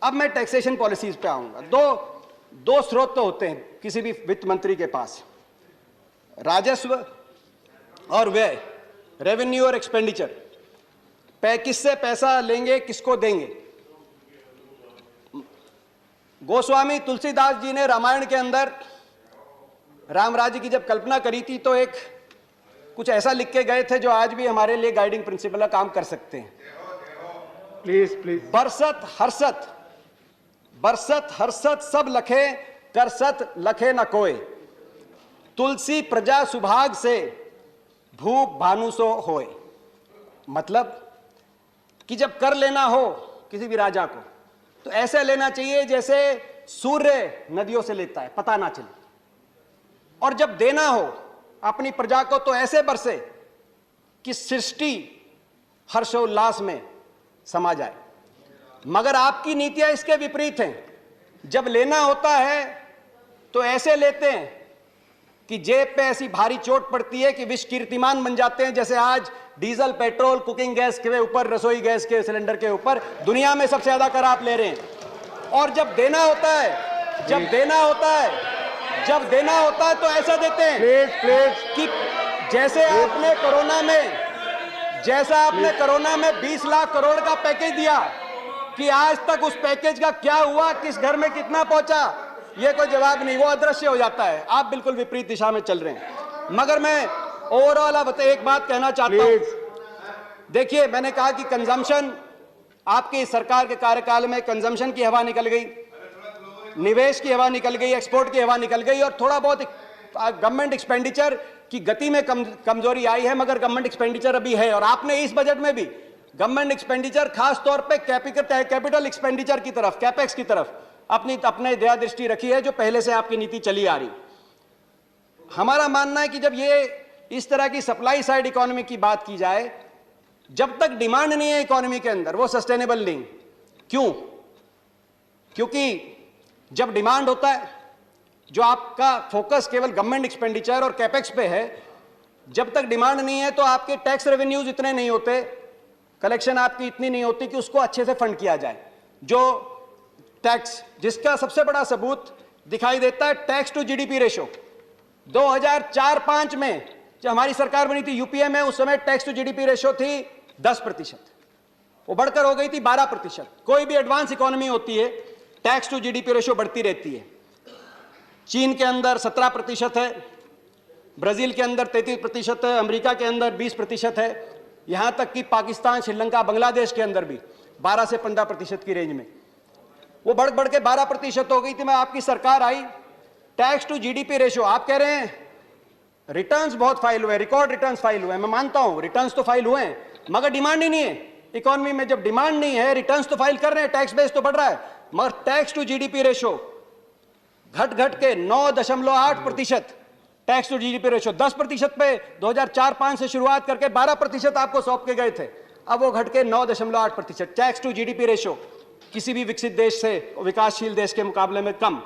अब मैं taxation policies पे आऊंगा। दो स्रोत तो होते हैं किसी भी वित्त मंत्री के पास, राजस्व और व्यय, रेवेन्यू और एक्सपेंडिचर। किससे पैसा लेंगे, किसको देंगे। गोस्वामी तुलसीदास जी ने रामायण के अंदर राम राज्य की जब कल्पना करी थी तो एक कुछ ऐसा लिख के गए थे जो आज भी हमारे लिए गाइडिंग प्रिंसिपल का काम कर सकते हैं। Please please. बरसत हर्षत सब लखे, करसत लखे न कोय, तुलसी प्रजा सुभाग से, भूप भानुसो होय। मतलब कि जब कर लेना हो किसी भी राजा को तो ऐसे लेना चाहिए जैसे सूर्य नदियों से लेता है, पता ना चले। और जब देना हो अपनी प्रजा को तो ऐसे बरसे कि सृष्टि हर्षोल्लास में समा जाए। मगर आपकी नीतियां इसके विपरीत हैं। जब लेना होता है तो ऐसे लेते हैं कि जेब पे ऐसी भारी चोट पड़ती है कि विश्व कीर्तिमान बन जाते हैं। जैसे आज डीजल, पेट्रोल, कुकिंग गैस के ऊपर, रसोई गैस के सिलेंडर के ऊपर दुनिया में सबसे ज्यादा कर आप ले रहे हैं। और जब देना होता है तो ऐसा देते हैं कि जैसे आपने कोरोना में 20 लाख करोड़ का पैकेज दिया कि आज तक उस पैकेज का क्या हुआ, किस घर में कितना पहुंचा, ये कोई जवाब नहीं, वो अदृश्य हो जाता है। आप बिल्कुल विपरीत दिशा में चल रहे हैं। मगर मैं ओवरऑल अब एक बात कहना चाहता हूं। देखिए, मैंने कहा कि कंजम्पशन, आपकी सरकार के कार्यकाल में कंजम्पशन की हवा निकल गई, निवेश की हवा निकल गई, एक्सपोर्ट की हवा निकल गई और थोड़ा बहुत गवर्नमेंट एक्सपेंडिचर की गति में कमजोरी आई है। मगर गवर्नमेंट एक्सपेंडिचर अभी है और आपने इस बजट में भी गवर्नमेंट एक्सपेंडिचर खास तौर पे कैपिटल एक्सपेंडिचर की तरफ, कैपेक्स की तरफ अपने दया दृष्टि रखी है, जो पहले से आपकी नीति चली आ रही। हमारा मानना है कि जब ये इस तरह की सप्लाई साइड इकोनॉमी की बात की जाए, जब तक डिमांड नहीं है इकोनॉमी के अंदर, वो सस्टेनेबल नहीं। क्यों? क्योंकि जब डिमांड होता है, जो आपका फोकस केवल गवर्नमेंट एक्सपेंडिचर और कैपेक्स पे है, जब तक डिमांड नहीं है तो आपके टैक्स रेवेन्यूज इतने नहीं होते, कलेक्शन आपकी इतनी नहीं होती कि उसको अच्छे से फंड किया जाए। जो टैक्स, जिसका सबसे बड़ा सबूत दिखाई देता है टैक्स टू जीडीपी रेशो। 2004-5 में जब हमारी सरकार बनी थी यूपीए में, उस समय टैक्स टू जीडीपी रेशो थी 10%, वो बढ़कर हो गई थी 12%। कोई भी एडवांस इकोनॉमी होती है, टैक्स टू जीडीपी रेशो बढ़ती रहती है। चीन के अंदर 17% है, ब्राजील के अंदर 33% है, अमेरिका के अंदर 20% है, यहां तक कि पाकिस्तान, श्रीलंका, बांग्लादेश के अंदर भी 12 से 15% की रेंज में वो बढ़ के 12% हो गई थी। मैं आपकी सरकार आई, टैक्स टू जीडीपी रेशो, आप कह रहे हैं रिटर्न्स बहुत फाइल हुए, रिकॉर्ड रिटर्न्स फाइल हुए। मैं मानता हूं रिटर्न्स तो फाइल हुए हैं, मगर डिमांड ही नहीं है इकोनॉमी में। जब डिमांड नहीं है, रिटर्न्स तो फाइल कर रहे हैं, टैक्स बेस तो बढ़ रहा है, मगर टैक्स टू जीडीपी रेशो घट के 9.8%। टैक्स टू जीडीपी रेशो 10% पे 2004-5 से शुरुआत करके 12% आपको सौंप के गए थे, अब वो घट के 9.8%। टैक्स टू जीडीपी रेशो किसी भी विकसित देश से, विकासशील देश के मुकाबले में कम।